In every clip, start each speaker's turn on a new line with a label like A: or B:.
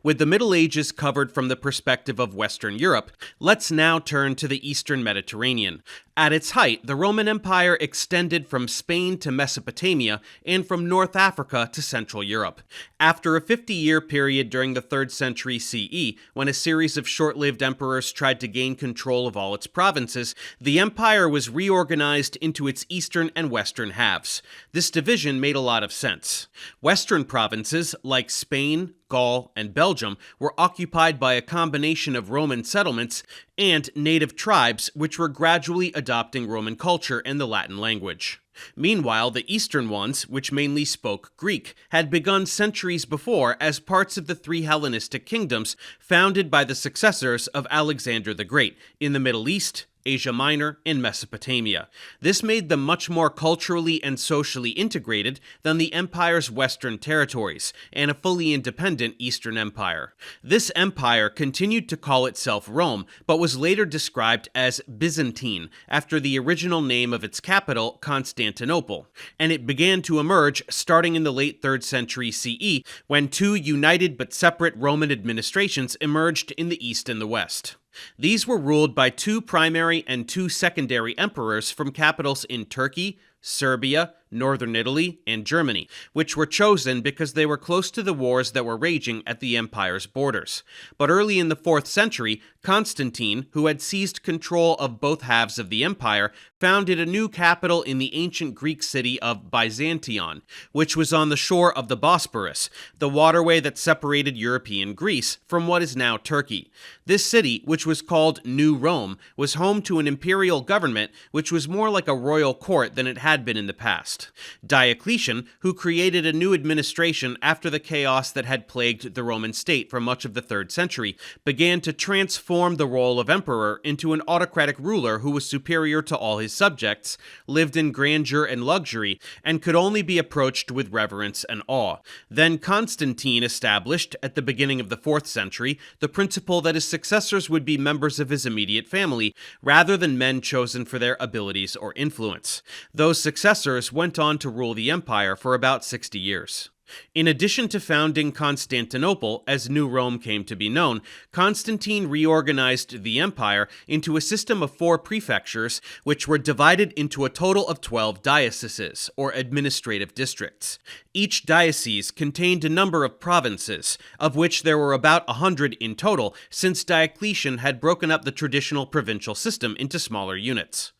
A: With the Middle Ages covered from the perspective of Western Europe, let's now turn to the Eastern Mediterranean. At its height, the Roman Empire extended from Spain to Mesopotamia and from North Africa to Central Europe. After a 50-year period during the 3rd century CE, when a series of short-lived emperors tried to gain control of all its provinces, the empire was reorganized into its eastern and western halves. This division made a lot of sense. Western provinces, like Spain, Gaul, and Belgium, were occupied by a combination of Roman settlements and native tribes which were gradually adopting Roman culture and the Latin language. Meanwhile, the eastern ones, which mainly spoke Greek, had begun centuries before as parts of the 3 Hellenistic kingdoms founded by the successors of Alexander the Great in the Middle East, Asia Minor, and Mesopotamia. This made them much more culturally and socially integrated than the empire's western territories and a fully independent Eastern Empire. This empire continued to call itself Rome, but was later described as Byzantine, after the original name of its capital, Constantinople, and it began to emerge starting in the late 3rd century CE, when 2 united but separate Roman administrations emerged in the east and the west. These were ruled by 2 primary and 2 secondary emperors from capitals in Turkey, Serbia, northern Italy, and Germany, which were chosen because they were close to the wars that were raging at the empire's borders. But early in the 4th century, Constantine, who had seized control of both halves of the empire, founded a new capital in the ancient Greek city of Byzantion, which was on the shore of the Bosporus, the waterway that separated European Greece from what is now Turkey. This city, which was called New Rome, was home to an imperial government which was more like a royal court than it had been in the past. Diocletian, who created a new administration after the chaos that had plagued the Roman state for much of the 3rd century, began to transform the role of emperor into an autocratic ruler who was superior to all his subjects, lived in grandeur and luxury, and could only be approached with reverence and awe. Then Constantine established, at the beginning of the 4th century, the principle that his successors would be members of his immediate family, rather than men chosen for their abilities or influence. Those successors went on to rule the empire for about 60 years. In addition to founding Constantinople, as New Rome came to be known, Constantine reorganized the empire into a system of 4 prefectures, which were divided into a total of 12 dioceses, or administrative districts. Each diocese contained a number of provinces, of which there were about 100 in total, since Diocletian had broken up the traditional provincial system into smaller units.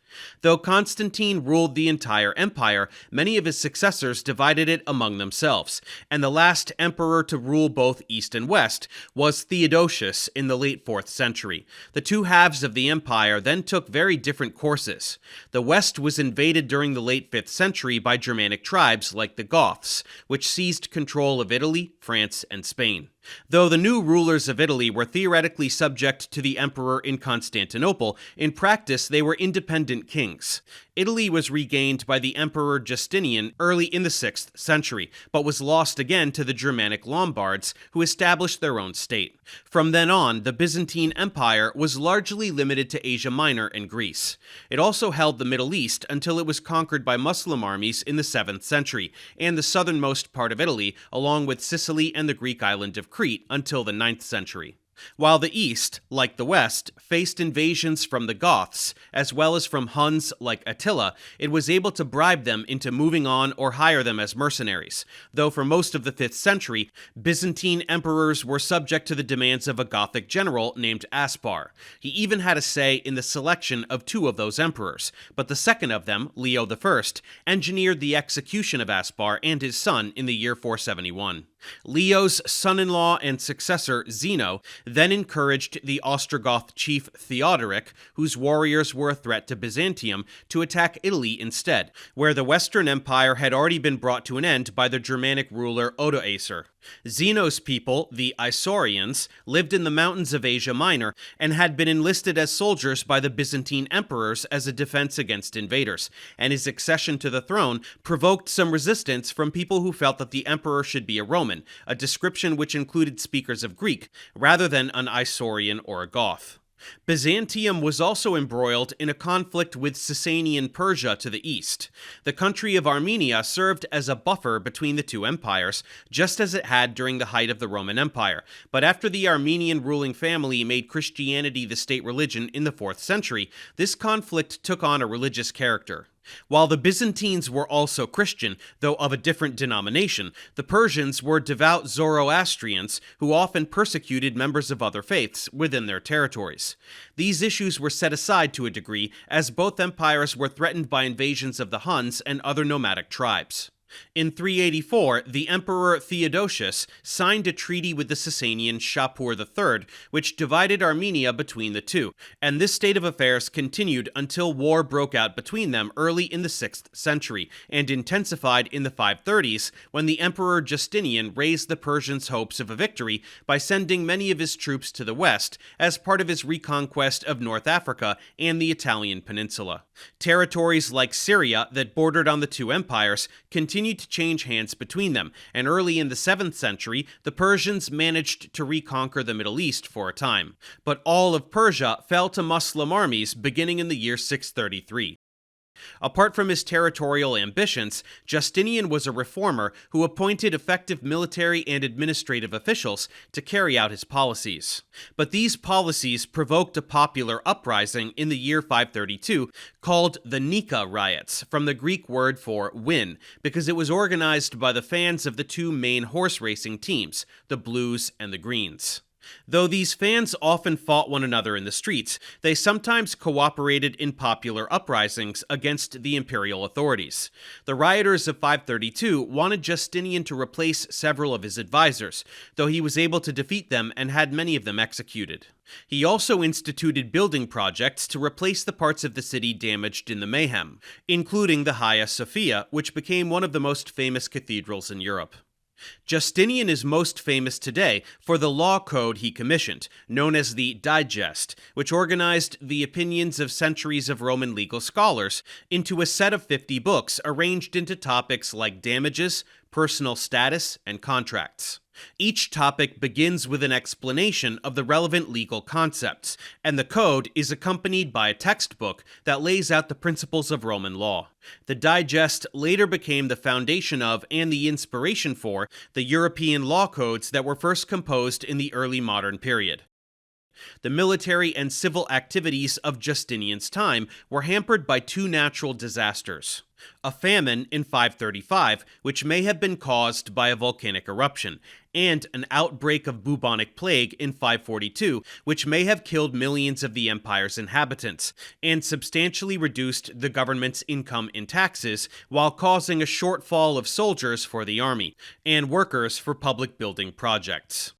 A: Though Constantine ruled the entire empire, many of his successors divided it among themselves, and the last emperor to rule both east and west was Theodosius in the late 4th century. The 2 halves of the empire then took very different courses. The west was invaded during the late 5th century by Germanic tribes like the Goths, which seized control of Italy, France, and Spain. Though the new rulers of Italy were theoretically subject to the emperor in Constantinople, in practice they were independent kings. Italy was regained by the Emperor Justinian early in the 6th century, but was lost again to the Germanic Lombards, who established their own state. From then on, the Byzantine Empire was largely limited to Asia Minor and Greece. It also held the Middle East until it was conquered by Muslim armies in the 7th century, and the southernmost part of Italy, along with Sicily and the Greek island of Crete, until the 9th century. While the East, like the West, faced invasions from the Goths, as well as from Huns like Attila, it was able to bribe them into moving on or hire them as mercenaries, though for most of the 5th century, Byzantine emperors were subject to the demands of a Gothic general named Aspar. He even had a say in the selection of 2 of those emperors, but the second of them, Leo I, engineered the execution of Aspar and his son in the year 471. Leo's son-in-law and successor, Zeno, then encouraged the Ostrogoth chief Theodoric, whose warriors were a threat to Byzantium, to attack Italy instead, where the Western Empire had already been brought to an end by the Germanic ruler Odoacer. Zeno's people, the Isaurians, lived in the mountains of Asia Minor and had been enlisted as soldiers by the Byzantine emperors as a defense against invaders, and his accession to the throne provoked some resistance from people who felt that the emperor should be a Roman, a description which included speakers of Greek, rather than an Isaurian or a Goth. Byzantium was also embroiled in a conflict with Sasanian Persia to the east. The country of Armenia served as a buffer between the two empires, just as it had during the height of the Roman Empire. But after the Armenian ruling family made Christianity the state religion in the 4th century, this conflict took on a religious character. While the Byzantines were also Christian, though of a different denomination, the Persians were devout Zoroastrians who often persecuted members of other faiths within their territories. These issues were set aside to a degree, as both empires were threatened by invasions of the Huns and other nomadic tribes. In 384, the Emperor Theodosius signed a treaty with the Sasanian Shapur III, which divided Armenia between the two, and this state of affairs continued until war broke out between them early in the 6th century, and intensified in the 530s, when the Emperor Justinian raised the Persians' hopes of a victory by sending many of his troops to the west as part of his reconquest of North Africa and the Italian peninsula. Territories like Syria that bordered on the two empires continued to change hands between them, and early in the 7th century, the Persians managed to reconquer the Middle East for a time. But all of Persia fell to Muslim armies beginning in the year 633. Apart from his territorial ambitions, Justinian was a reformer who appointed effective military and administrative officials to carry out his policies. But these policies provoked a popular uprising in the year 532 called the Nika riots, from the Greek word for win, because it was organized by the fans of the two main horse racing teams, the Blues and the Greens. Though these fans often fought one another in the streets, they sometimes cooperated in popular uprisings against the imperial authorities. The rioters of 532 wanted Justinian to replace several of his advisors, though he was able to defeat them and had many of them executed. He also instituted building projects to replace the parts of the city damaged in the mayhem, including the Hagia Sophia, which became one of the most famous cathedrals in Europe. Justinian is most famous today for the law code he commissioned, known as the Digest, which organized the opinions of centuries of Roman legal scholars into a set of 50 books arranged into topics like damages, personal status, and contracts. Each topic begins with an explanation of the relevant legal concepts, and the code is accompanied by a textbook that lays out the principles of Roman law. The Digest later became the foundation of and the inspiration for the European law codes that were first composed in the early modern period. The military and civil activities of Justinian's time were hampered by two natural disasters. A famine in 535, which may have been caused by a volcanic eruption, and an outbreak of bubonic plague in 542, which may have killed millions of the empire's inhabitants, and substantially reduced the government's income in taxes, while causing a shortfall of soldiers for the army, and workers for public building projects.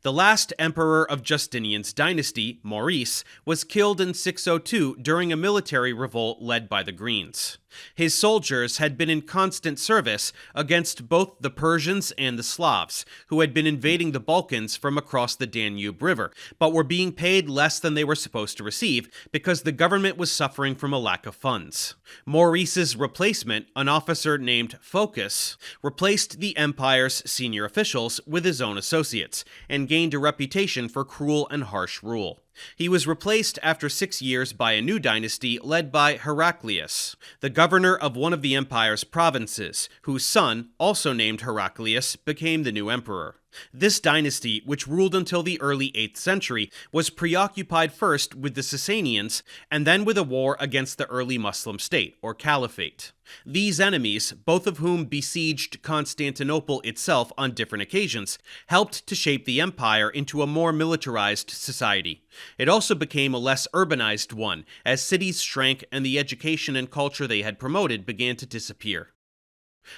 A: The last emperor of Justinian's dynasty, Maurice, was killed in 602 during a military revolt led by the Greens. His soldiers had been in constant service against both the Persians and the Slavs, who had been invading the Balkans from across the Danube River, but were being paid less than they were supposed to receive because the government was suffering from a lack of funds. Maurice's replacement, an officer named Phocas, replaced the empire's senior officials with his own associates, and gained a reputation for cruel and harsh rule. He was replaced after 6 years by a new dynasty led by Heraclius, the governor of one of the empire's provinces, whose son, also named Heraclius, became the new emperor. This dynasty, which ruled until the early 8th century, was preoccupied first with the Sasanians and then with a war against the early Muslim state, or caliphate. These enemies, both of whom besieged Constantinople itself on different occasions, helped to shape the empire into a more militarized society. It also became a less urbanized one, as cities shrank and the education and culture they had promoted began to disappear.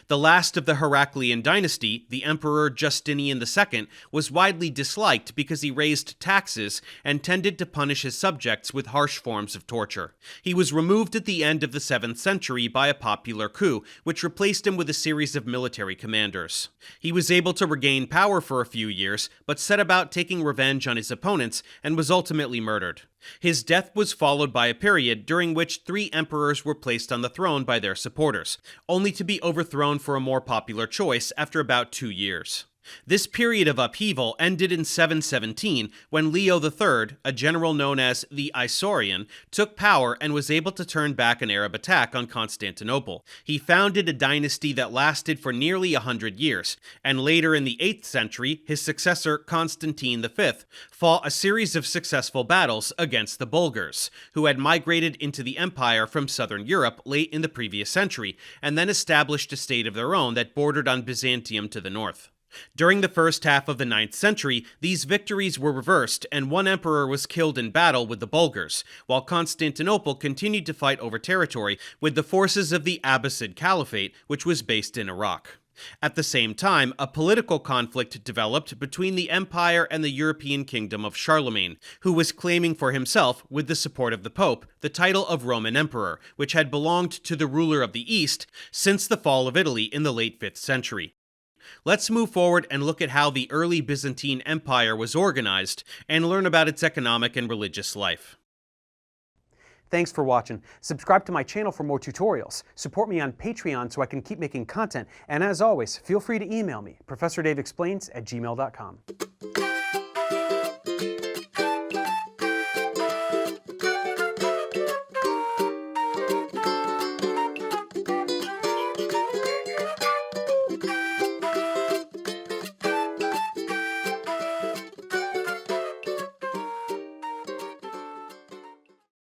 A: The last of the Heraclian dynasty, the Emperor Justinian II, was widely disliked because he raised taxes and tended to punish his subjects with harsh forms of torture. He was removed at the end of the 7th century by a popular coup, which replaced him with a series of military commanders. He was able to regain power for a few years, but set about taking revenge on his opponents and was ultimately murdered. His death was followed by a period during which 3 emperors were placed on the throne by their supporters, only to be overthrown for a more popular choice after about 2 years. This period of upheaval ended in 717 when Leo III, a general known as the Isaurian, took power and was able to turn back an Arab attack on Constantinople. He founded a dynasty that lasted for nearly 100 years, and later in the 8th century, his successor Constantine V fought a series of successful battles against the Bulgars, who had migrated into the empire from southern Europe late in the previous century, and then established a state of their own that bordered on Byzantium to the north. During the first half of the 9th century, these victories were reversed and one emperor was killed in battle with the Bulgars, while Constantinople continued to fight over territory with the forces of the Abbasid Caliphate, which was based in Iraq. At the same time, a political conflict developed between the empire and the European kingdom of Charlemagne, who was claiming for himself, with the support of the Pope, the title of Roman Emperor, which had belonged to the ruler of the East since the fall of Italy in the late 5th century. Let's move forward and look at how the early Byzantine Empire was organized and learn about its economic and religious life.
B: Thanks for watching. Subscribe to my channel for more tutorials. Support me on Patreon so I can keep making content. And as always, feel free to email me, ProfessorDaveExplains@gmail.com.